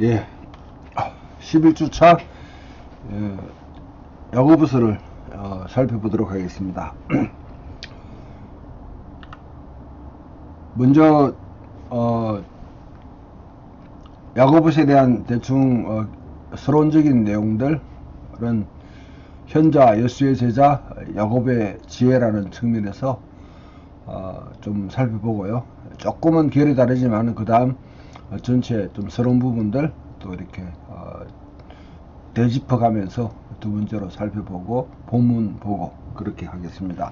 예, 11주차 야고보서를 살펴보도록 하겠습니다. 먼저 야고보서에 대한 대충 서론적인 내용들은 현자 예수의 제자 야고보의 지혜라는 측면에서 좀 살펴보고요. 조금은 결이 다르지만 그 다음 전체 좀 서론 부분들 또 이렇게 되짚어가면서 두 번째로 살펴보고 본문 보고 그렇게 하겠습니다.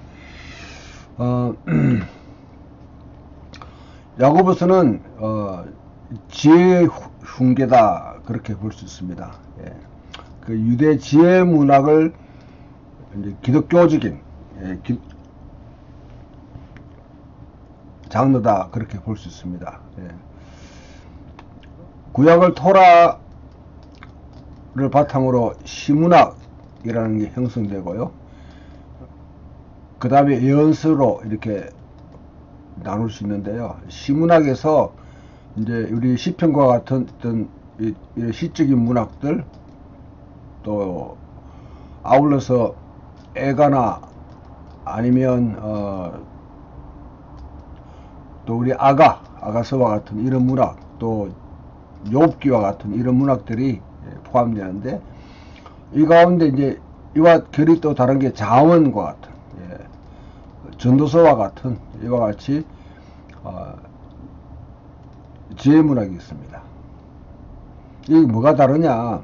야고보서는 지혜의 흉계다 그렇게 볼 수 있습니다. 예. 그 유대 지혜 문학을 이제 기독교적인 장르다 그렇게 볼 수 있습니다. 예. 구약을 토라를 바탕으로 시문학이라는 게 형성되고요. 그 다음에 예언서로 이렇게 나눌 수 있는데요. 시문학에서 이제 우리 시편과 같은 어떤 시적인 문학들, 또 아울러서 애가나 아니면 또 우리 아가서와 같은 이런 문학, 또 욥기와 같은 이런 문학들이 포함되는데, 이 가운데 이제 이와 결이 또 다른 게 잠언과 같은 전도서와 같은 이와 같이 지혜 문학이 있습니다. 이게 뭐가 다르냐?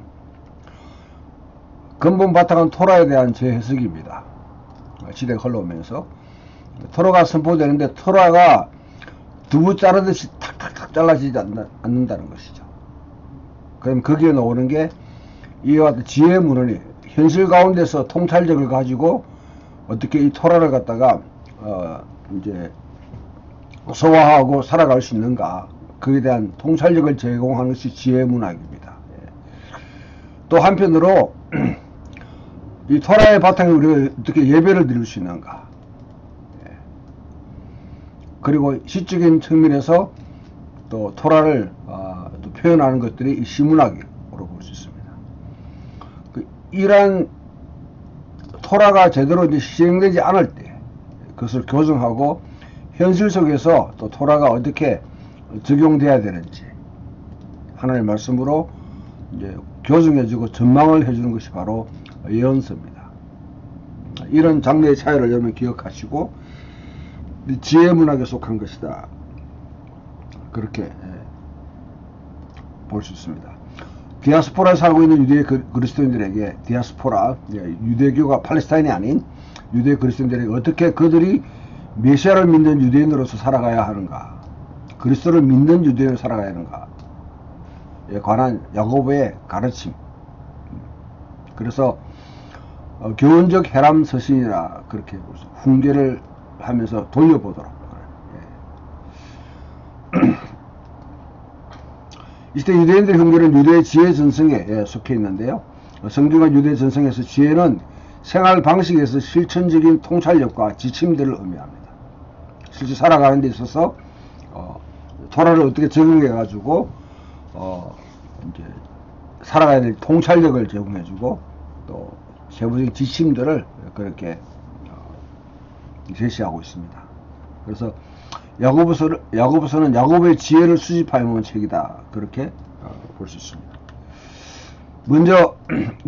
근본 바탕은 토라에 대한 제 해석입니다. 시대가 흘러오면서 토라가 선포되는데 토라가 두부 자르듯이 탁탁탁 잘라지지 않는다는 것이죠. 그럼 거기에 나오는 게 이와 같은 지혜 문헌이 현실 가운데서 통찰력을 가지고 어떻게 이 토라를 갖다가 이제 소화하고 살아갈 수 있는가, 그에 대한 통찰력을 제공하는 것이 지혜 문학입니다. 또 한편으로 이 토라의 바탕에 우리가 어떻게 예배를 드릴 수 있는가, 그리고 시적인 측면에서 또 토라를 또 표현하는 것들이 이 시문학으로 볼 수 있습니다. 이러한 토라가 제대로 이제 시행되지 않을 때 그것을 교정하고 현실 속에서 또 토라가 어떻게 적용돼야 되는지 하나님의 말씀으로 이제 교정해주고 전망을 해주는 것이 바로 예언서입니다. 이런 장르의 차이를 여러분 기억하시고 지혜 문학에 속한 것이다 그렇게 볼 수 있습니다. 디아스포라에 살고 있는 유대 그리스도인들에게 디아스포라, 유대교가 팔레스타인이 아닌 유대 그리스도인들에게 어떻게 그들이 메시아를 믿는 유대인으로서 살아가야 하는가, 그리스도를 믿는 유대인으로 살아가야 하는가에 관한 야고보의 가르침, 그래서 교훈적 해람 서신이라 그렇게 훈계를 하면서 돌려보도록. 이때 유대인들의 훈계는 유대 지혜 전성에 속해 있는데요. 성경과 유대 전성에서 지혜는 생활 방식에서 실천적인 통찰력과 지침들을 의미합니다. 실제 살아가는 데 있어서 토라를 어떻게 적용해 가지고 이제 살아가야 될 통찰력을 제공해주고 또 세부적인 지침들을 그렇게 제시하고 있습니다. 그래서 야고보서는 야고보의 지혜를 수집하여 놓은 책이다 그렇게 볼 수 있습니다. 먼저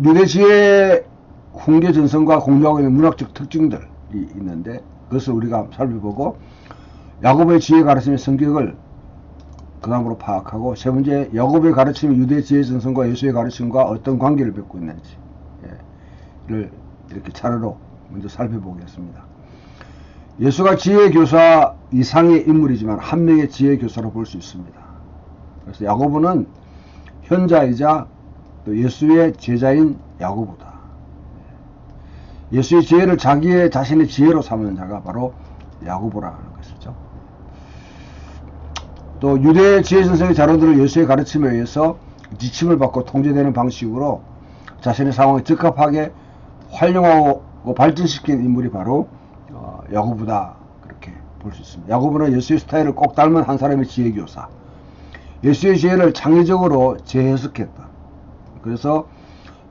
유대 지혜의 훈계 전성과 공유하고 있는 문학적 특징들이 있는데 그것을 우리가 살펴보고 야고보의 지혜 가르침의 성격을 그 다음으로 파악하고, 세 번째 야고보의 가르침이 유대 지혜 전성과 예수의 가르침과 어떤 관계를 맺고 있는지를 이렇게 차례로 먼저 살펴보겠습니다. 예수가 지혜 교사 이상의 인물이지만 한 명의 지혜 교사로 볼 수 있습니다. 그래서 야고보는 현자이자 또 예수의 제자인 야고보다. 예수의 지혜를 자신의 지혜로 삼는 자가 바로 야고보라는 것이죠. 또 유대 지혜 전성의 자료들을 예수의 가르침에 의해서 지침을 받고 통제되는 방식으로 자신의 상황에 적합하게 활용하고 발전시킨 인물이 바로 야고보다 그렇게 볼 수 있습니다. 야고보는 예수의 스타일을 꼭 닮은 한 사람의 지혜교사, 예수의 지혜를 창의적으로 재해석했다. 그래서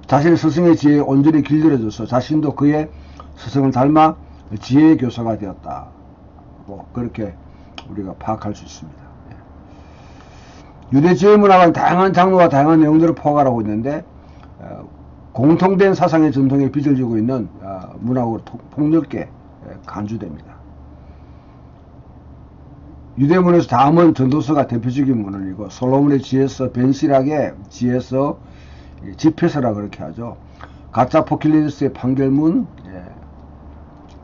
자신의 스승의 지혜에 온전히 길들여져서 자신도 그의 스승을 닮아 지혜의 교사가 되었다. 그렇게 우리가 파악할 수 있습니다. 유대 지혜 문학은 다양한 장르와 다양한 내용들을 포괄하고 있는데 공통된 사상의 전통에 빚을 지고 있는 문학으로 폭넓게 간주됩니다. 유대문에서 다음은 전도서가 대표적인 문헌이고 솔로몬의 지혜서, 벤시락의 지혜서, 집회서라 그렇게 하죠. 가짜 포킬리스의 판결문,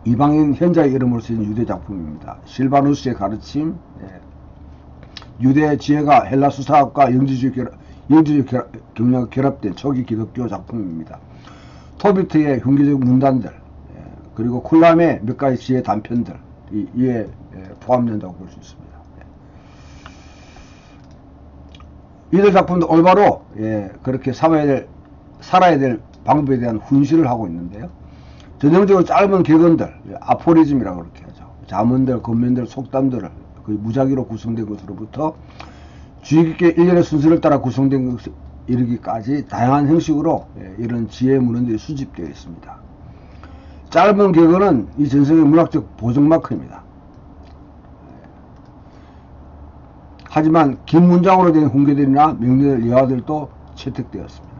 이방인 현자의 이름으로 쓰인 유대 작품입니다. 실바누스의 가르침, 유대 지혜가 헬라 수사학과 영지주의 경력이 결합된 초기 기독교 작품입니다. 토비트의 흉기적 문단들, 그리고 쿨람의 몇 가지 지혜 단편들 이에 포함된다고 볼 수 있습니다. 이들 작품도 올바로 그렇게 살아야 될 방법에 대한 훈시를 하고 있는데요. 전형적으로 짧은 격언들, 아포리즘이라고 그렇게 하죠. 자문들, 건면들, 속담들을 거의 무작위로 구성된 것으로부터 주의 깊게 일련의 순서를 따라 구성된 것에 이르기까지 다양한 형식으로 이런 지혜 문헌들이 수집되어 있습니다. 짧은 격언은 이 전성의 문학적 보정마크입니다. 하지만 긴 문장으로 된 훈계들이나 명례들, 예화들도 채택되었습니다.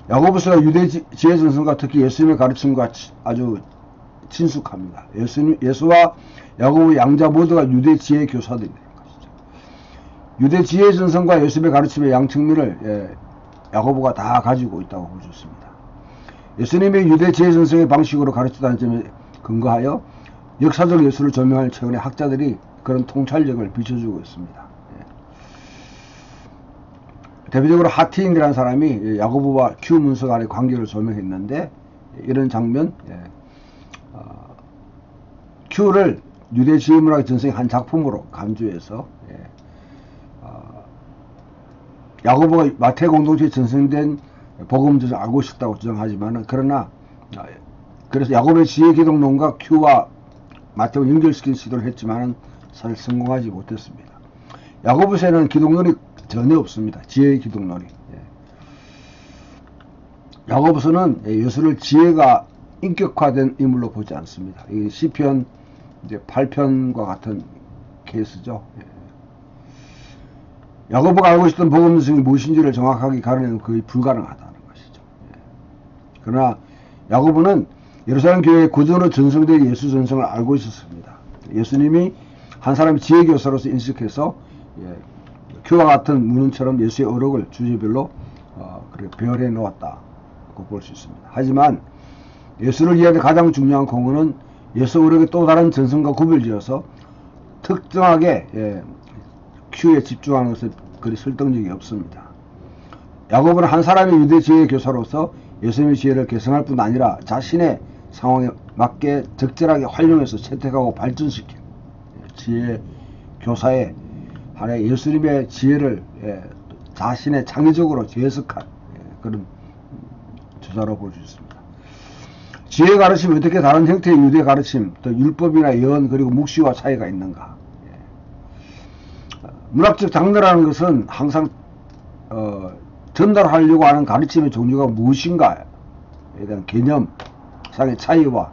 야고보서가 유대 지혜 전성과 특히 예수님의 가르침과 아주 친숙합니다. 예수와 야고보 양자 모두가 유대 지혜의 교사들이 되는 것이죠. 유대 지혜 전성과 예수님의 가르침의 양측면을 야고보가 다 가지고 있다고 볼 수 있습니다. 예수님의 유대 지혜 전성의 방식으로 가르쳤다는 점에 근거하여 역사적 예수를 조명할 최근의 학자들이 그런 통찰력을 비춰주고 있습니다. 대표적으로 하티인이라는 사람이 야고보와 큐 문서 간의 관계를 조명했는데 이런 장면, 큐를 유대 지혜문학의 전성의 한 작품으로 간주해서 야고보가 마태 공동체에 전승된 복음 전을 알고 싶다고 주장하지만 그러나 그래서 야고보의 지혜 기독론과 큐와 마태와 연결시키는 시도를 했지만 사실 성공하지 못했습니다. 야고보서에는 기독론이 전혀 없습니다. 지혜의 기독론이. 야고보서는 예수를 지혜가 인격화된 인물로 보지 않습니다. 이 시편 이제 8편과 같은 케이스죠. 야고보가 알고 있었던 복음 전승이 무엇인지를 정확하게 가르내는 거의 불가능하다는 것이죠. 그러나 야고보는 예루살렘 교회의 구전으로 전성된 예수 전성을 알고 있었습니다. 예수님이 한 사람의 지혜 교사로서 인식해서 큐와 같은 문헌처럼 예수의 어록을 주제별로 배열해 놓았다고 볼 수 있습니다. 하지만 예수를 이해하는 가장 중요한 공헌은 예수 어록의 또 다른 전성과 구별지어서 특정하게 큐에 집중하는 것은 그리 설득력이 없습니다. 야고보는 한 사람의 유대 지혜의 교사로서 예수님의 지혜를 개성할 뿐 아니라 자신의 상황에 맞게 적절하게 활용해서 채택하고 발전시킨 지혜 교사의 한해 예수님의 지혜를 자신의 창의적으로 재해석한 그런 저자로 볼 수 있습니다. 지혜 가르침이 어떻게 다른 형태의 유대 가르침, 또 율법이나 예언 그리고 묵시와 차이가 있는가? 문학적 장르라는 것은 항상 전달하려고 하는 가르침의 종류가 무엇인가에 대한 개념상의 차이와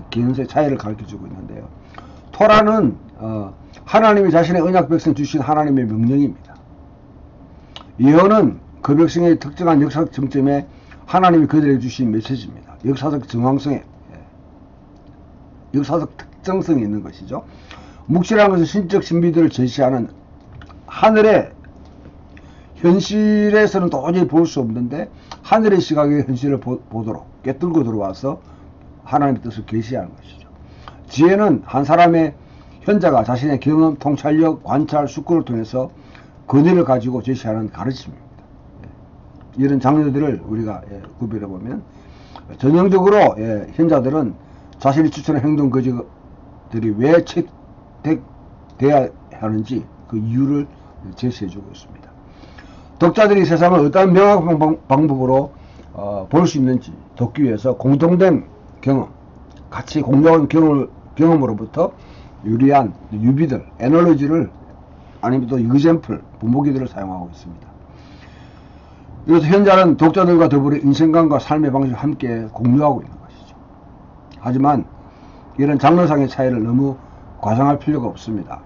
개념상의 차이를 가르쳐주고 있는데요. 토라는 하나님이 자신의 언약 백성 주신 하나님의 명령입니다. 예언은 그 백성의 특정한 역사적 정점에 하나님이 그들에게 주신 메시지입니다. 역사적 정황성에 역사적 특정성이 있는 것이죠. 묵시라는 것은 신적 신비들을 제시하는 하늘의 현실에서는 도저히 볼 수 없는데 하늘의 시각의 현실을 보도록 꿰뚫고 들어와서 하나님의 뜻을 계시하는 것이죠. 지혜는 한 사람의 현자가 자신의 경험, 통찰력, 관찰, 숙고를 통해서 권위를 가지고 제시하는 가르침입니다. 이런 장르들을 우리가 구별해보면 전형적으로 현자들은 자신이 추천한 행동 거지들이 왜 채택돼야 하는지 그 이유를 제시해주고 있습니다. 독자들이 세상을 어떠한 명확한 방법으로 볼 수 있는지 돕기 위해서 공통된 경험, 같이 공유한 경험으로부터 유리한 유비들, 에너로지를 아니면 또 example, 본보기들을 사용하고 있습니다. 그래서 현자는 독자들과 더불어 인생관과 삶의 방식을 함께 공유하고 있는 것이죠. 하지만 이런 장르상의 차이를 너무 과장할 필요가 없습니다.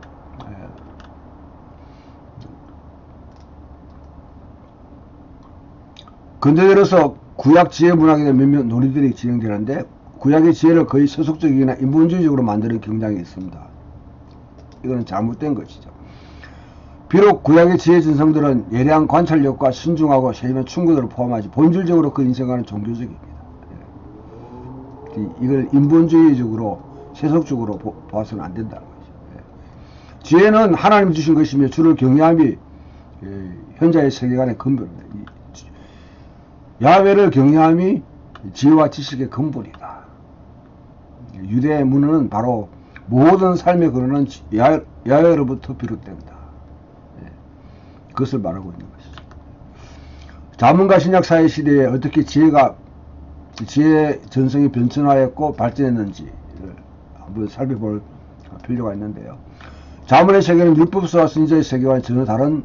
근대 들어서 구약 지혜 문학에 대한 몇몇 논의들이 진행되는데 구약의 지혜를 거의 세속적이나 인본주의적으로 만드는 경향이 있습니다. 이거는 잘못된 것이죠. 비록 구약의 지혜 진성들은 예리한 관찰력과 신중하고 세심한 충고들을 포함하지 본질적으로 그 인생과는 종교적입니다. 이걸 인본주의적으로 세속적으로 봐서는 안 된다는 거죠. 지혜는 하나님 주신 것이며 주를 경외함이 현자의 세계관의 근본입니다. 야훼를 경외함이 지혜와 지식의 근본이다. 유대의 문화는 바로 모든 삶의 근원은 야훼로부터 비롯된다. 그것을 말하고 있는 것이죠. 자문과 신약사회 시대에 어떻게 지혜의 전성이 변천하였고 발전했는지를 한번 살펴볼 필요가 있는데요. 자문의 세계는 율법서와 선지자의 세계와는 전혀 다른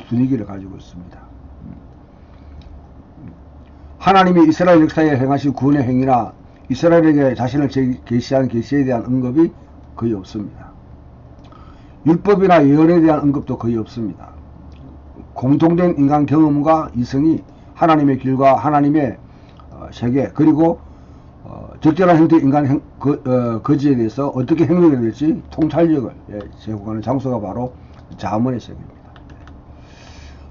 분위기를 가지고 있습니다. 하나님이 이스라엘 역사에 행하신 구원의 행위나 이스라엘에게 자신을 계시한 계시에 대한 언급이 거의 없습니다. 율법이나 예언에 대한 언급도 거의 없습니다. 공통된 인간 경험과 이성이 하나님의 길과 하나님의 세계 그리고 적절한 형태의 인간 거지에 대해서 어떻게 행동해야 될지 통찰력을 제공하는 장소가 바로 자문의 세계입니다.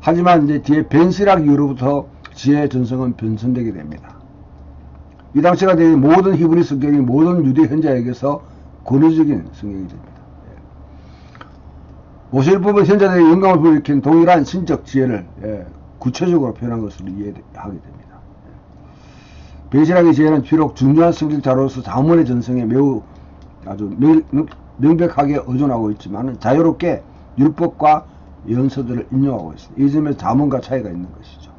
하지만 이제 뒤에 벤시락 이후로부터 지혜의 전성은 변천되게 됩니다. 이 당시가 되는 모든 히브리 성경이 모든 유대 현자에게서 권위적인 성경이 됩니다. 모세율법은 현자들의 영감을 불러일으킨 동일한 신적 지혜를 구체적으로 표현한 것으로 이해하게 됩니다. 벤시락의 지혜는 비록 중요한 성경 자료로서 자문의 전성에 매우 아주 명백하게 의존하고 있지만 자유롭게 율법과 예언서들을 인용하고 있습니다. 이 점에서 자문과 차이가 있는 것이죠.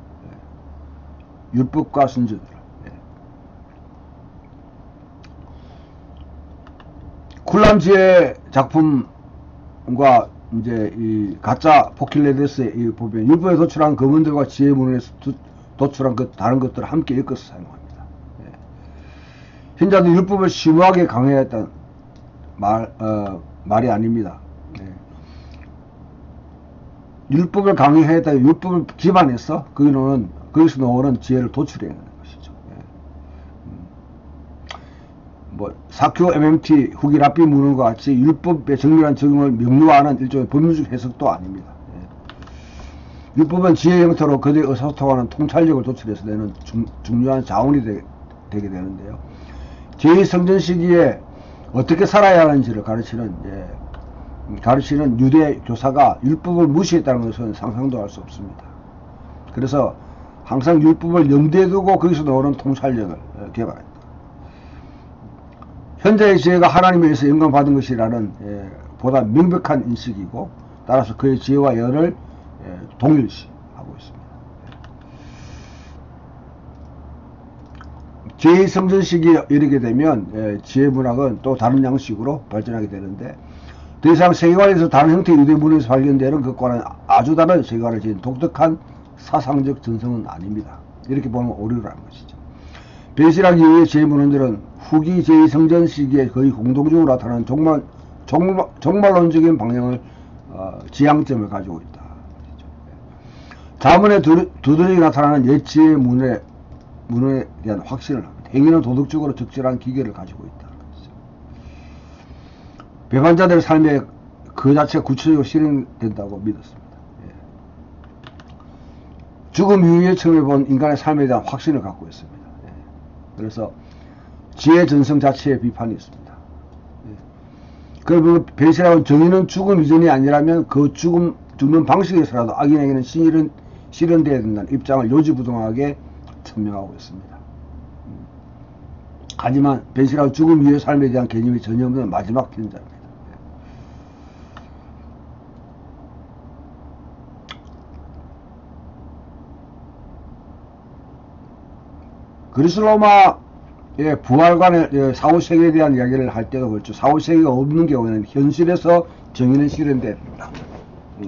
율법과 선지들. 쿨람 지혜 작품과 이제 이 가짜 포킬레데스에 보면 율법에 도출한 검언들과 지혜의 문헌에서 도출한 다른 것들을 함께 엮어서 사용합니다. 현자도 율법을 심오하게 강요했던 말이 아닙니다. 율법을 강요했다 율법을 기반해서 거기서 나오는 지혜를 도출해내는 것이죠. 사큐 MMT 후기 랍비 문헌과 같이 율법의 정밀한 적용을 명료화하는 일종의 법률적 해석도 아닙니다. 율법은 지혜의 형태로 그들의 의사소통하는 통찰력을 도출해서 내는 중요한 자원이 되게 되는데요. 제2성전 시기에 어떻게 살아야 하는지를 가르치는 유대 교사가 율법을 무시했다는 것은 상상도 할 수 없습니다. 그래서 항상 율법을 염두에 두고 거기서 나오는 통찰력을 개발했다. 현자의 지혜가 하나님에 의해서 영감받은 것이라는 보다 명백한 인식이고 따라서 그의 지혜와 예언을 동일시하고 있습니다. 제2성전 시기에 이르게 되면 지혜 문학은 또 다른 양식으로 발전하게 되는데 더 이상 세계관에서 다른 형태의 유대 문헌에서 발견되는 것과는 아주 다른 세계관을 지닌 독특한 사상적 전성은 아닙니다. 이렇게 보면 오류를 하는 것이죠. 벤시락 이후의 지혜 문헌들은 후기 제2성전 시기에 거의 공동적으로 나타나는 종말론적인 방향을 지향점을 가지고 있다. 자문에 두드러지게 나타나는 옛 지혜 문헌에 대한 확신을 합니다. 행위는 도덕적으로 적절한 기계를 가지고 있다. 배반자들의 삶에 그 자체가 구체적으로 실현된다고 믿었습니다. 죽음 이후에 처음에 본 인간의 삶에 대한 확신을 갖고 있습니다. 그래서 지혜 전성 자체에 비판이 있습니다. 그리고 벤시락은 정의는 죽음 이전이 아니라면 그 죽는 방식에서라도 악인에게는 실현되어야 된다는 입장을 요지부동하게 천명하고 있습니다. 하지만 벤시락은 죽음 이후의 삶에 대한 개념이 전혀 없는 마지막 현자입니다. 그리스 로마의 부활관의 사후세계에 대한 이야기를 할 때도 그렇죠. 사후세계가 없는 경우에는 현실에서 정의는 실현됩니다.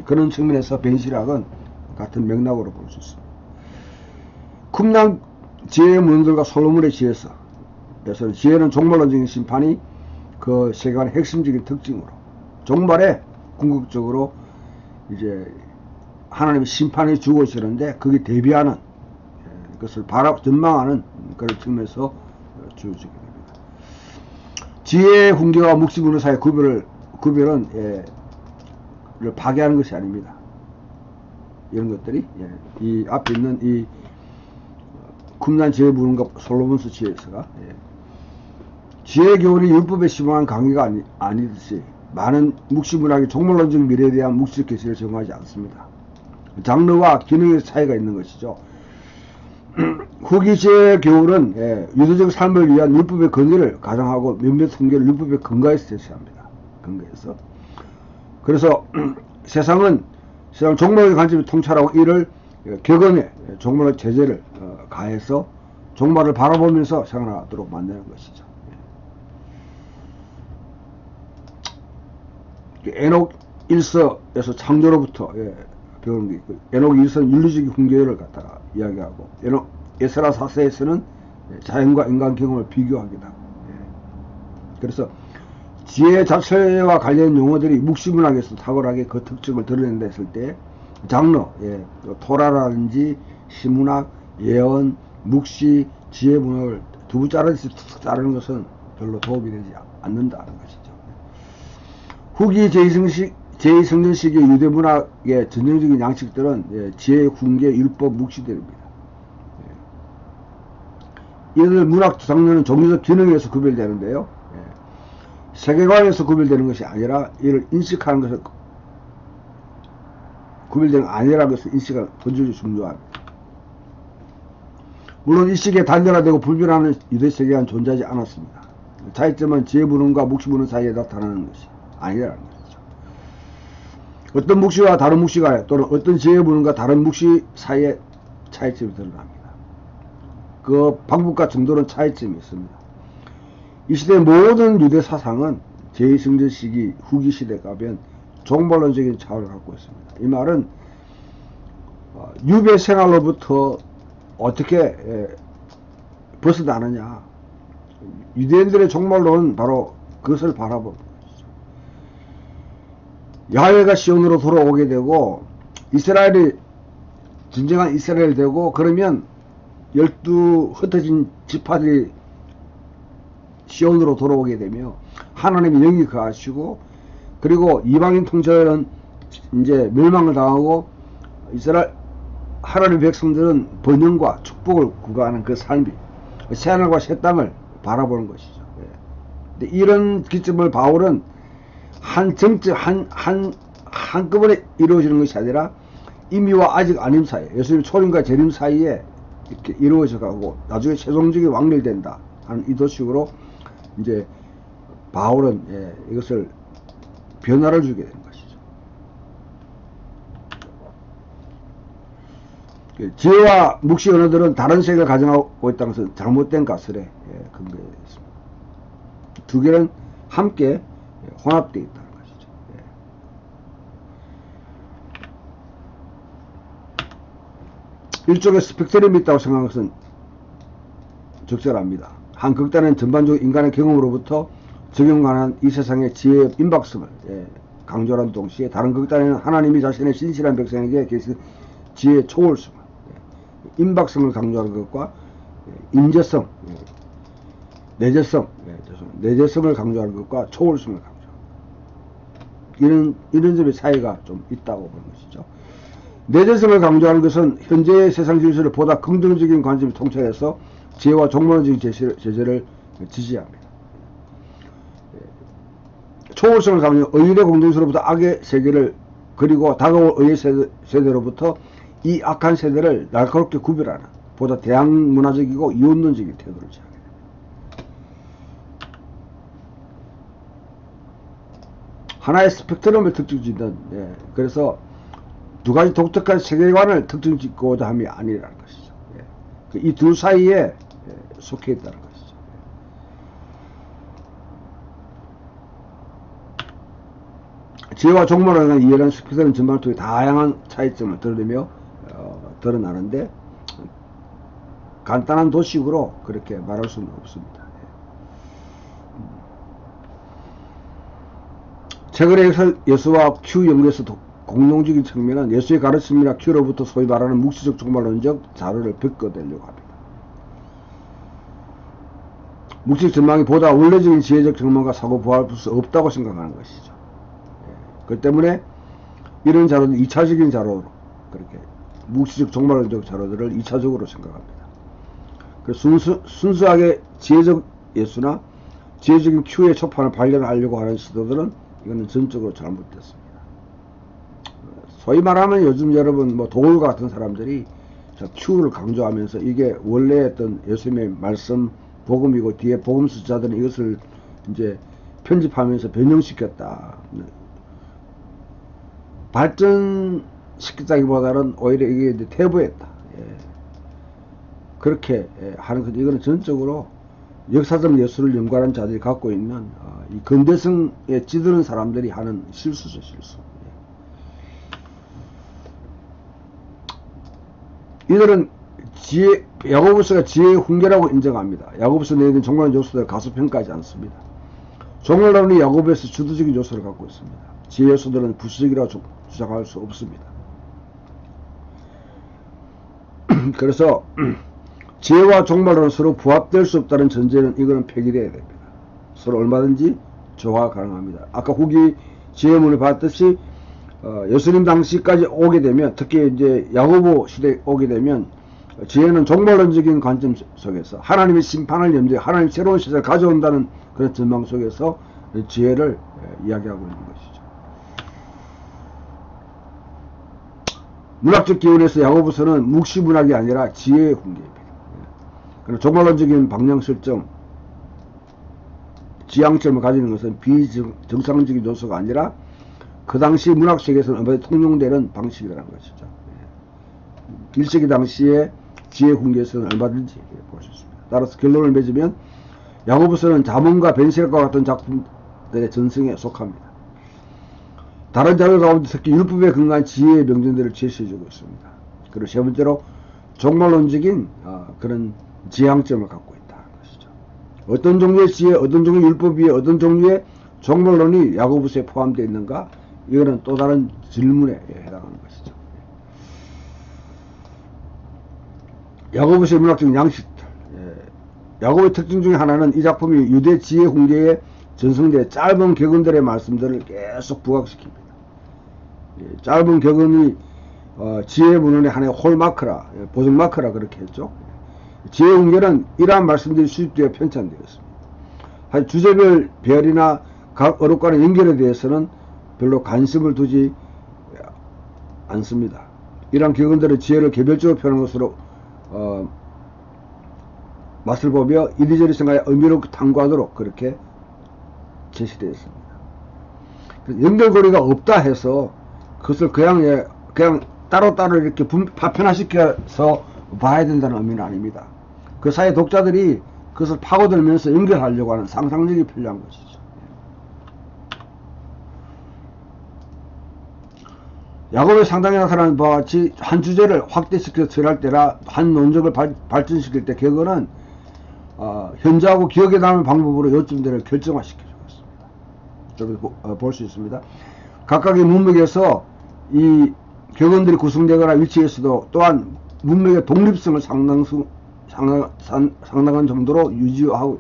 그런 측면에서 벤시락은 같은 맥락으로 볼 수 있습니다. 쿰난 지혜의 문들과 솔로몬의 지혜서, 그래서 지혜는 종말론적인 심판이 그 세계관의 핵심적인 특징으로 종말에 궁극적으로 이제 하나님의 심판이 주고 있었는데 거기에 대비하는 그것을 전망하는 그런 측면에서 주어지게 됩니다. 지혜의 훈계와 묵시문의 사이의 구별은 를 파괴하는 것이 아닙니다. 이런 것들이 이 앞에 있는 이 쿰난 지혜의 문과 솔로몬스 지혜서가 지혜의 교훈이 율법에 심오한 강의가 아니듯이 많은 묵시문학이 종말론적 미래에 대한 묵시적 계시를 제공하지 않습니다. 장르와 기능의 차이가 있는 것이죠. 후기 지혜의 교훈은 유도적 삶을 위한 율법의 근거를 가정하고 몇몇 훈계를 율법의 근거에서 제시합니다. 근거에서. 그래서 세상 종말의 관점이 통찰하고 이를 격언해 종말의 제재를 가해서 종말을 바라보면서 생활하도록 만드는 것이죠. 에녹 1서에서 창조로부터 배우는 게 있고, 에녹 1서는 윤리적인 훈계를 갖다가 이야기하고, 에스라 4서에서는 자연과 인간 경험을 비교하기도 하고, 그래서 지혜 자체와 관련 용어들이 묵시문학에서 탁월하게 그 특징을 드러낸다 했을 때 장르, 토라라든지 시문학, 예언, 묵시, 지혜문학을 두부 자르듯이 툭툭 자르는 것은 별로 도움이 되지 않는다는 것이죠. 후기 제2성전식의 유대문학의 전형적인 양식들은 지혜, 훈계, 율법, 묵시들입니다. 이들 문학 장르는 종교적 기능에서 구별되는데요. 세계관에서 구별되는 것이 아니라 이를 인식하는 것을 구별되는 아니라는 것을 인식하는 본질이 중요합니다. 물론 이 시기에 단절화되고 불변하는 유대 세계관 존재하지 않았습니다. 차이점은 지혜문헌과 묵시문헌 사이에 나타나는 것이 아니라는 것이죠. 어떤 묵시와 다른 묵시가 또는 어떤 지혜문헌과 다른 묵시 사이에 차이점이 드러납니다. 그 방법과 정도는 차이점이 있습니다. 이 시대의 모든 유대 사상은 제2성전 시기 후기 시대 가면 종말론적인 차원을 갖고 있습니다. 이 말은 유배 생활로부터 어떻게 벗어나느냐. 유대인들의 종말론은 바로 그것을 바라보는 것이죠. 야훼가 시온으로 돌아오게 되고 이스라엘이 진정한 이스라엘 되고 그러면 12 흩어진 지파들이 시온으로 돌아오게 되며 하나님의 영이 거하시고 그리고 이방인 통치자는 이제 멸망을 당하고 이스라엘 하나님의 백성들은 번영과 축복을 구가하는 그 삶이 새하늘과 새 땅을 바라보는 것이죠. 근데 이런 기점을 바울은 한꺼번에 이루어지는 것이 아니라 이미와 아직 아님 사이에 예수님 초림과 재림 사이에 이렇게 이루어져 가고 나중에 최종적인 왕멸된다 하는 이 도식으로 이제 바울은 이것을 변화를 주게 되는 것이죠. 지혜와 묵시 언어들은 다른 세계를 가정하고 있다는 것은 잘못된 가설에 근거해 있습니다. 두 개는 함께 혼합되어 있다는 것이죠. 일종의 스펙트럼이 있다고 생각하는 것은 적절합니다. 한 극단은 전반적으로 인간의 경험으로부터 적용 가능한 이 세상의 지혜의 임박성을 강조하는 동시에 다른 극단에는 하나님이 자신의 신실한 백성에게 계신 지혜의 초월성을 임박성을 강조하는 것과 임재성, 내재성을 강조하는 것과 초월성을 강조하는 이런 점의 차이가 좀 있다고 보는 것이죠. 내재성을 강조하는 것은 현재의 세상 질서를 보다 긍정적인 관점이 통찰해서 지혜와 종말론적인 제재를 지지합니다. 초월성을 강조하는 의인의 공동체로부터 악의 세계를 그리고 다가올 의의 세대로부터 이 악한 세대를 날카롭게 구별하는 보다 대항문화적이고 이원론적인 태도를 취하게 됩니다. 하나의 스펙트럼을 특징짓는 그래서 두 가지 독특한 세계관을 특징짓고자 함이 아니라는 것이죠. 이 둘 사이에 속해 있다는 것이죠. 지혜와 종말론에 관한 이해는 스피드는 전반을 통해 다양한 차이점을 드러내며 드러나는데 간단한 도식으로 그렇게 말할 수는 없습니다. 최근에 예수와 큐 연구에서 공통적인 측면은 예수의 가르침이나 큐로부터 소위 말하는 묵시적 종말론적 자료를 벗겨내려고 합니다. 묵시적 전망이 보다 원래적인 지혜적 전망과 사고 부합할 수 없다고 생각하는 것이죠. 그 때문에 이런 자료는 2차적인 자료로 그렇게 묵시적 종말론적 자료들을 2차적으로 생각합니다. 순수하게 지혜적 예수나 지혜적인 큐의 초판을 발견하려고 하는 시도들은 이거는 전적으로 잘못됐습니다. 소위 말하면 요즘 여러분 뭐 도울과 같은 사람들이 큐를 강조하면서 이게 원래 했던 예수님의 말씀 복음이고 뒤에 복음 숫자들은 이것을 이제 편집하면서 변형시켰다. 발전시켰다기보다는 오히려 이게 이제 퇴보했다. 그렇게 하는 거죠. 이거는 전적으로 역사적 예술을 연구하는 자들이 갖고 있는 이 근대성에 찌드는 사람들이 하는 실수죠, 실수. 이들은 야고보서가 지혜의 훈계라고 인정합니다. 야고보서 내에 있는 종말론 요소들을 가소평가하지 않습니다. 종말론이 야고보에서 주도적인 요소를 갖고 있습니다. 지혜 요소들은 부수적이라고 주장할 수 없습니다. 그래서 지혜와 종말론은 서로 부합될 수 없다는 전제는 이거는 폐기되어야 됩니다. 서로 얼마든지 조화가 가능합니다. 아까 후기 지혜문을 봤듯이 예수님 당시까지 오게 되면, 특히 이제 야고보 시대에 오게 되면 지혜는 종말론적인 관점 속에서 하나님의 심판을 염두에 하나님 새로운 시대를 가져온다는 그런 전망 속에서 지혜를 이야기하고 있는 것이죠. 문학적 기원에서 야고보서는 묵시문학이 아니라 지혜의 훈계입니다. 그리고 종말론적인 방향 설정, 지향점을 가지는 것은 비정상적인 요소가 아니라 그 당시 문학 세계에서는 얼마나 통용되는 방식이라는 것이죠. 1세기 당시에 지혜 훈계에서는 얼마든지 볼 수 있습니다. 따라서 결론을 맺으면 야고보서는 잠언과 벤시락과 같은 작품들의 전승에 속합니다. 다른 자료 가운데 특히 율법에 근거한 지혜의 명령들을 제시해주고 있습니다. 그리고 세 번째로 종말론적인 그런 지향점을 갖고 있다는 것이죠. 어떤 종류의 지혜, 어떤 종류의 율법 위에 어떤 종류의 종말론이 야고보서에 포함되어 있는가? 이거는 또 다른 질문에 해당하는 것이죠. 야고보서의 문학적인 양식들. 야고보의 특징 중에 하나는 이 작품이 유대 지혜 훈계의 전승대 짧은 격언들의 말씀들을 계속 부각시킵니다. 짧은 격언이 지혜 문헌의 하나의 홀마크라, 보정마크라 그렇게 했죠. 지혜 훈계는 이러한 말씀들이 수집되어 편찬되어 있습니다. 하지만 주제별 별이나 각 어록과의 연결에 대해서는 별로 관심을 두지 않습니다. 이러한 격언들의 지혜를 개별적으로 표현한 것으로 맛을 보며 이리저리 생각에 의미로 탐구하도록 그렇게 제시되어 있습니다. 연결고리가 없다 해서 그것을 그냥 따로따로 이렇게 파편화시켜서 봐야 된다는 의미는 아닙니다. 그 사이 독자들이 그것을 파고들면서 연결하려고 하는 상상력이 필요한 것이죠. 야고보에 상당히 나타나는 바와 같이 한 주제를 확대시켜서 처리할 때나 한 논적을 발전시킬 때 격언은 현저하고 기억에 남는 방법으로 요점들을 결정화시켜주고 있습니다. 볼 수 있습니다. 각각의 문맥에서 이 격언들이 구성되거나 위치에서도 또한 문맥의 독립성을 상당한 정도로 유지하고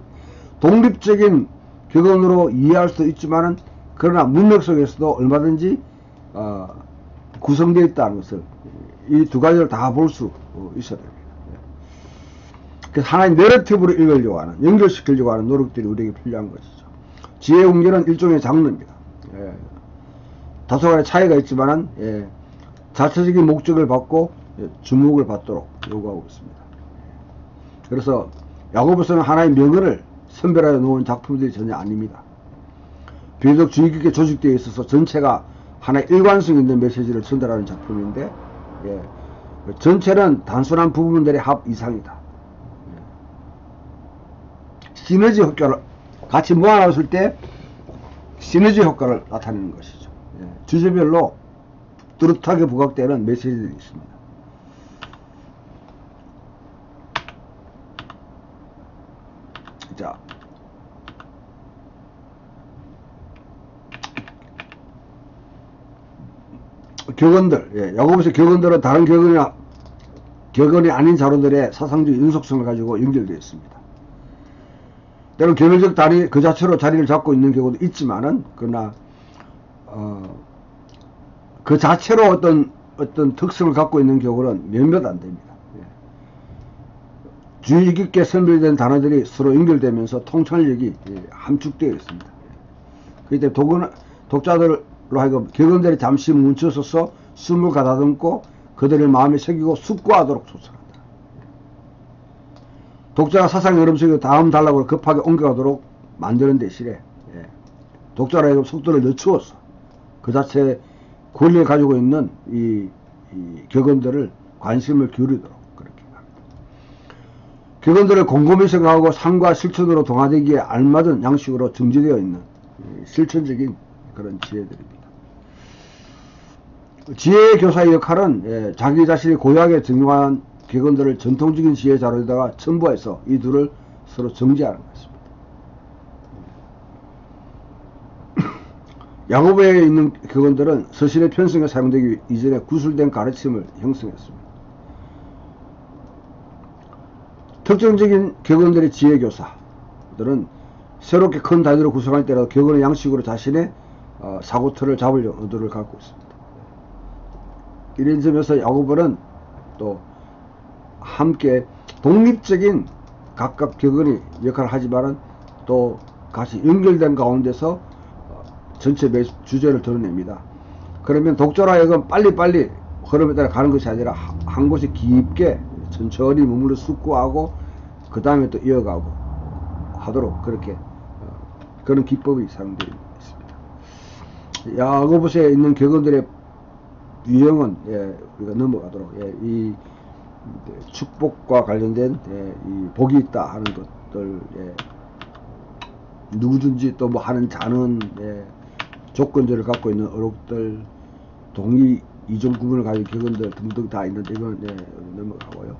독립적인 격언으로 이해할 수도 있지만은 그러나 문맥 속에서도 얼마든지 구성되어 있다는 것을 이 두 가지를 다 볼 수 있어야 됩니다. 그래서 하나의 내러티브로 읽으려고 하는, 연결시키려고 하는 노력들이 우리에게 필요한 것이죠. 지혜 훈계는 일종의 장르입니다. 다소간의 차이가 있지만은 자체적인 목적을 받고 주목을 받도록 요구하고 있습니다. 그래서 야고보서는 하나의 명언을 선별하여 놓은 작품들이 전혀 아닙니다. 비교적 주의 깊게 조직되어 있어서 전체가 하나의 일관성 있는 메시지를 전달하는 작품인데 전체는 단순한 부분들의 합 이상이다. 시너지 효과를 같이 모아놨을 때 시너지 효과를 나타내는 것이죠. 주제별로 뚜렷하게 부각되는 메시지들이 있습니다. 자, 격언들, 예, 야고보서 격언들은 다른 격언이 아닌 자료들의 사상적 윤속성을 가지고 연결되어 있습니다. 때론 개별적 단위 그 자체로 자리를 잡고 있는 경우도 있지만은, 그러나 그 자체로 어떤 특성을 갖고 있는 경우는 몇몇 안 됩니다. 예. 주의 깊게 선별된 단어들이 서로 연결되면서 통찰력이 함축되어 있습니다. 그렇기 때문에 독자들로 하여금 격언들이 잠시 멈춰서서 숨을 가다듬고 그들의 마음에 새기고 숙고하도록促成한다. 독자가 사상의 흐름 속에 다음 단락으로 급하게 옮겨가도록 만드는 대신에 독자로 하여금 속도를 늦추어서 그 자체의 권리를 가지고 있는 이 격언들을 관심을 기울이도록 그렇게 합니다. 격언들을 곰곰이 생각하고 삶과 실천으로 동화되기에 알맞은 양식으로 정제되어 있는 실천적인 그런 지혜들입니다. 지혜의 교사의 역할은 자기 자신이 고유하게 적용한 격언들을 전통적인 지혜 자료에다가 첨부해서 이 둘을 서로 정지하는 것입니다. 야고보에 있는 격언들은 서신의 편성에 사용되기 이전에 구술된 가르침을 형성했습니다. 특정적인 격언들의 지혜 교사들은 새롭게 큰 단위로 구성할 때라도 격언의 양식으로 자신의 사고틀을 잡을 의도를 갖고 있습니다. 이런 점에서 야고보는 또 함께 독립적인 각각 격언이 역할을 하지만은 또 같이 연결된 가운데서 전체 주제를 드러냅니다. 그러면 독자로 하여금 빨리빨리 흐름에 따라 가는 것이 아니라 한 곳에 깊게 천천히 머물러 숙고하고 그 다음에 또 이어가고 하도록 그렇게 그런 기법이 사용되어 있습니다. 야고보서에 있는 격언들의 유형은 우리가 넘어가도록 이 축복과 관련된 이 복이 있다 하는 것들, 누구든지 또 뭐 하는 자는 조건들을 갖고 있는 어록들, 동의 이종 구분을 가진 격언들 등등 다 있는데 이건 넘어가고요.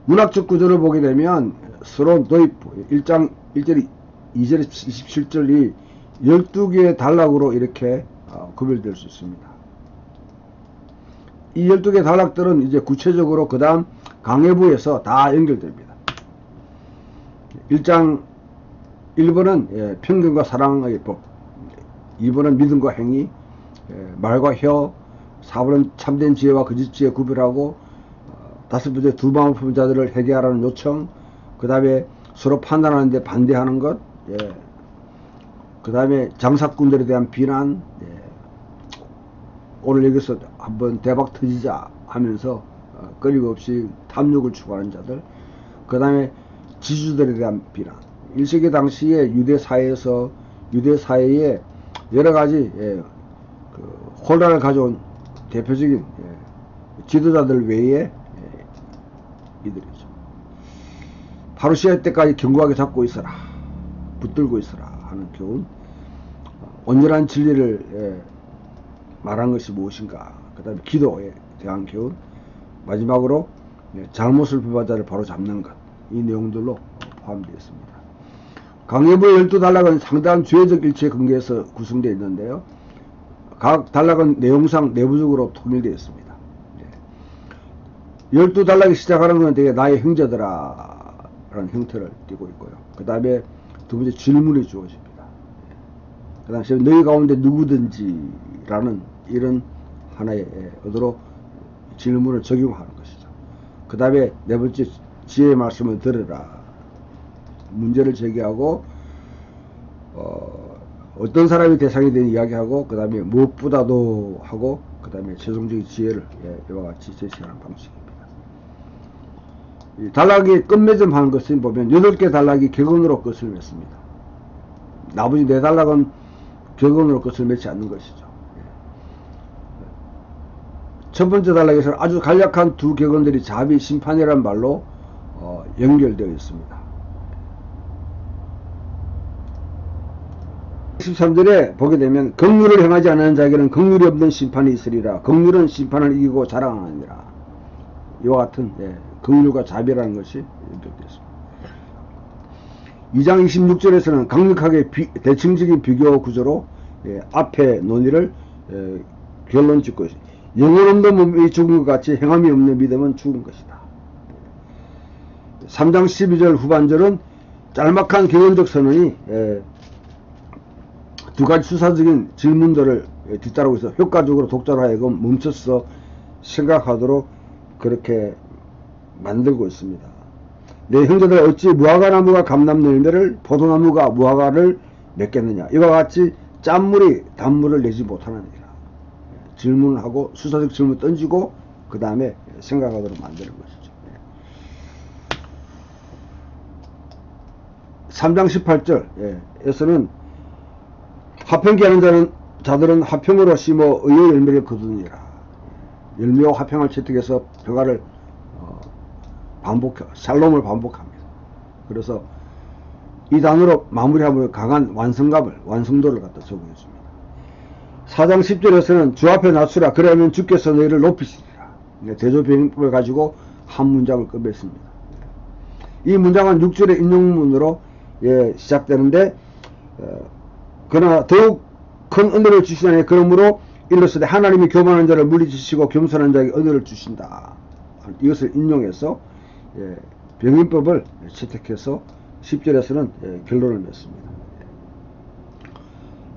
문학적 구조를 보게 되면 서론 도입부 1장 1절 2절 27절이 12개의 단락으로 이렇게 구별될 수 있습니다. 이 12개 단락들은 이제 구체적으로 그 다음 강해부에서 다 연결됩니다. 1장 1번은 평등과 사랑의 법, 2번은 믿음과 행위, 말과 혀, 4번은 참된 지혜와 거짓 지혜 구별하고, 5번째 두 마음을 품은 자들을 회개하라는 요청, 그 다음에 서로 판단하는데 반대하는 것, 그 다음에 장사꾼들에 대한 비난, 오늘 여기서 한번 대박 터지자 하면서 끊임없이 탐욕을 추구하는 자들, 그 다음에 지주들에 대한 비난. 1세기 당시에 유대 사회에 여러 가지 그 혼란을 가져온 대표적인 지도자들 외에 이들이죠. 파루시아 때까지 견고하게 잡고 있어라, 붙들고 있어라 하는 교훈, 온전한 진리를 말한 것이 무엇인가, 그 다음에 기도에 대한 교훈, 마지막으로 잘못을 범한 자를 바로 잡는 것, 이 내용들로 포함되어 있습니다. 강해부의 12단락은 상당한 주의적 일치에 근거해서 구성되어 있는데요. 각 단락은 내용상 내부적으로 통일되어 있습니다. 12단락이 시작하는 것은 되게 나의 형제들아 라는 형태를 띠고 있고요. 그 다음에 두 번째 질문이 주어집니다. 그 다음에 너희 가운데 누구든지 라는 이런 하나의 의도로 질문을 적용하는 것이죠. 그 다음에 네 번째 지혜의 말씀을 들으라, 문제를 제기하고 어떤 사람이 대상이 되는 이야기하고, 그 다음에 무엇보다도 하고, 그 다음에 최종적인 지혜를 이와 같이 제시하는 방식입니다. 이 단락이 끝맺음하는 것을 보면 8개 단락이 격언으로 끝을 맺습니다. 나머지 4단락은 격언으로 끝을 맺지 않는 것이죠. 첫 번째 단락에서는 아주 간략한 두 격언들이 자비, 심판이라는 말로 연결되어 있습니다. 13절에 보게 되면 긍휼을 행하지 않는 자에게는 긍휼이 없는 심판이 있으리라. 긍휼은 심판을 이기고 자랑하느니라. 이와 같은 긍휼과 자비라는 것이 연결되었습니다. 2장 26절에서는 강력하게 대칭적인 비교 구조로 앞에 논의를 결론 짓고 있습니다. 영혼 없는 몸이 죽은 것 같이 행함이 없는 믿음은 죽은 것이다. 3장 12절 후반절은 짤막한 개론적 선언이 두 가지 수사적인 질문들을 뒤따르고 있어 효과적으로 독자로 하여금 멈춰서 생각하도록 그렇게 만들고 있습니다. 내 형제들 어찌 무화과나무가 감남는 열매를 포도나무가 무화과를 맺겠느냐. 이와 같이 짠물이 단물을 내지 못하느니라. 질문을 하고 수사적 질문을 던지고 그 다음에 생각하도록 만드는 것이죠. 3장 18절에서는 화평케 하는 자들은 화평으로 심어 의의 열매를 거두니라. 열매와 화평을 채택해서 평화를 샬롬을 반복합니다. 그래서 이 단어로 마무리하면 강한 완성도를 갖다 적용했습니다. 4장 10절에서는 주 앞에 낮추라. 그러면 주께서 너희를 높이시리라. 대조병법을 가지고 한 문장을 끝냈습니다. 이 문장은 6절의 인용문으로 시작되는데 그러나 더욱 큰 은혜를 주시나니 그러므로 일렀으되 하나님이 교만한 자를 물리치시고 겸손한 자에게 은혜를 주신다. 이것을 인용해서 병인법을 채택해서 10절에서는 결론을 냈습니다.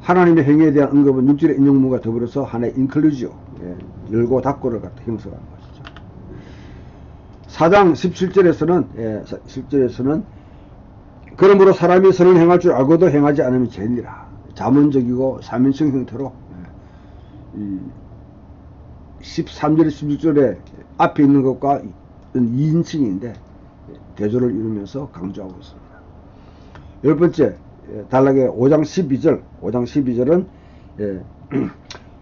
하나님의 행위에 대한 언급은 6절의 인용문과 더불어서 하나의 인클루지오, 열고 닫고를 갖다 형성하는 것이죠. 4장 17절에서는 그러므로 사람이 선을 행할 줄 알고도 행하지 않으면 죄니라. 자문적이고 사면성 형태로 13절 16절에 앞에 있는 것과 2인칭인데 대조를 이루면서 강조하고 있습니다. 열 번째, 단락의 5장 12절은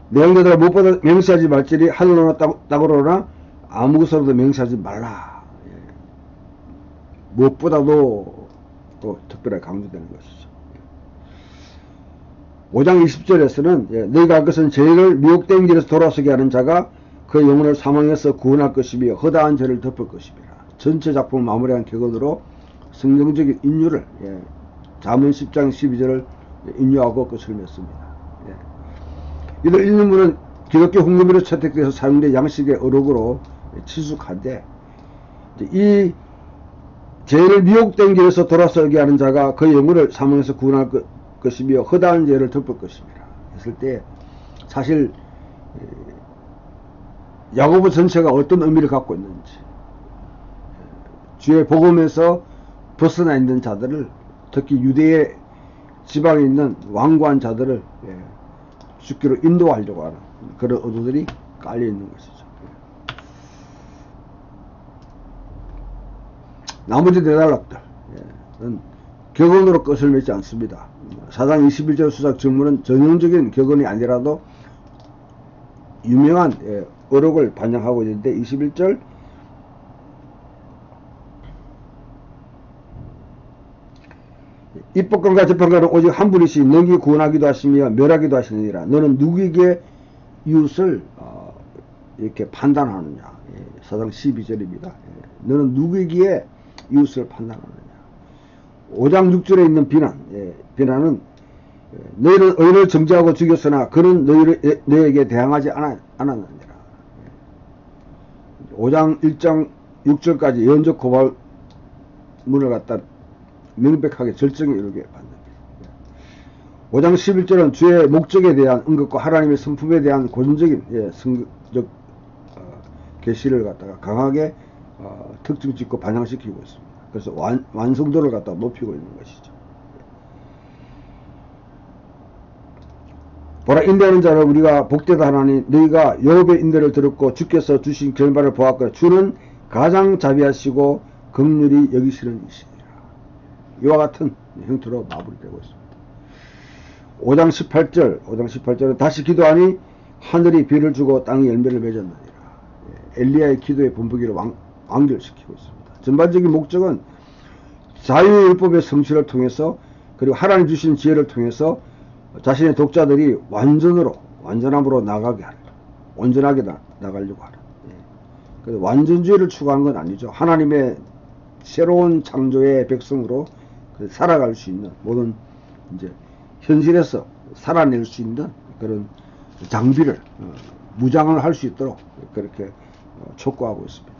내 형제들아 무엇보다 맹세하지 말지니 하늘로나 땅으로나 아무 것으로도 맹세하지 말라. 무엇보다도 또 특별하게 강조되는 것이죠. 5장 20절에서는 너희가 할 것은 죄를 미혹된 길에서 돌아서게 하는 자가 그 영혼을 사망에서 구원할 것이며 허다한 죄를 덮을 것이니라. 전체 작품을 마무리한 격언으로 성경적인 인유를 잠언 10장 12절을 인유하고 끝을 맺습니다. 이들 인유문은 기독교 홍금으로 채택돼서 사용된 양식의 어록으로 친숙한데 이 죄를 미혹된 길에서 돌아서게 하는 자가 그 영혼을 사망에서 구원할 것이며 허다한 죄를 덮을 것입니다. 했을 때 사실 야고보 전체가 어떤 의미를 갖고 있는지 주의 복음에서 벗어나 있는 자들을 특히 유대의 지방에 있는 완고한 자들을 죽기로 인도하려고 하는 그런 의도들이 깔려 있는 것이죠. 나머지 대단락들은 격언으로 끝을 맺지 않습니다. 4장 21절 수작 질문은 전형적인 격언이 아니라도 유명한 어록을 반영하고 있는데 21절 입법관과 재판관은 오직 한 분이시 너희 구원하기도 하시며 멸하기도 하시느니라. 너는 누구에게 이웃을 이렇게 판단하느냐. 4장 12절입니다. 너는 누구에게 이웃을 판단하느냐. 5장 6절에 있는 비난은 너희는 의인을 정죄하고 죽였으나 그는 너희에게 대항하지 않았느니라. 5장 1장 6절까지 연적 고발문을 갖다 명백하게 절정에 이르게 받는다. 5장 11절은 주의 목적에 대한 언급과 하나님의 성품에 대한 고전적인 성적 계시를 갖다가 강하게 특징 짓고 반영시키고 있습니다. 그래서 완성도를 갖다 높이고 있는 것이죠. 보라 인내하는 자를 우리가 복되다 하나니 너희가 여호와의 인내를 들었고 주께서 주신 결말을 보았거늘 주는 가장 자비하시고 긍휼히 여기시는 이시니라. 이와 같은 형태로 마무리되고 있습니다. 5장 18절은 다시 기도하니 하늘이 비를 주고 땅이 열매를 맺었느니라. 엘리야의 기도의 본보기를 완결시키고 있습니다. 전반적인 목적은 자유의 율법의 성취를 통해서 그리고 하나님 주신 지혜를 통해서 자신의 독자들이 완전함으로 나가게 하라. 온전하게 나가려고 하라. 예. 그래서 완전주의를 추구하는 건 아니죠. 하나님의 새로운 창조의 백성으로 살아갈 수 있는 모든 이제 현실에서 살아낼 수 있는 그런 장비를 무장을 할 수 있도록 그렇게 촉구하고 있습니다.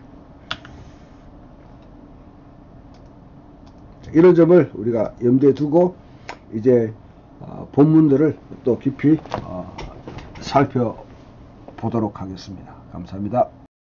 이런 점을 우리가 염두에 두고 이제 본문들을 또 깊이 살펴보도록 하겠습니다. 감사합니다.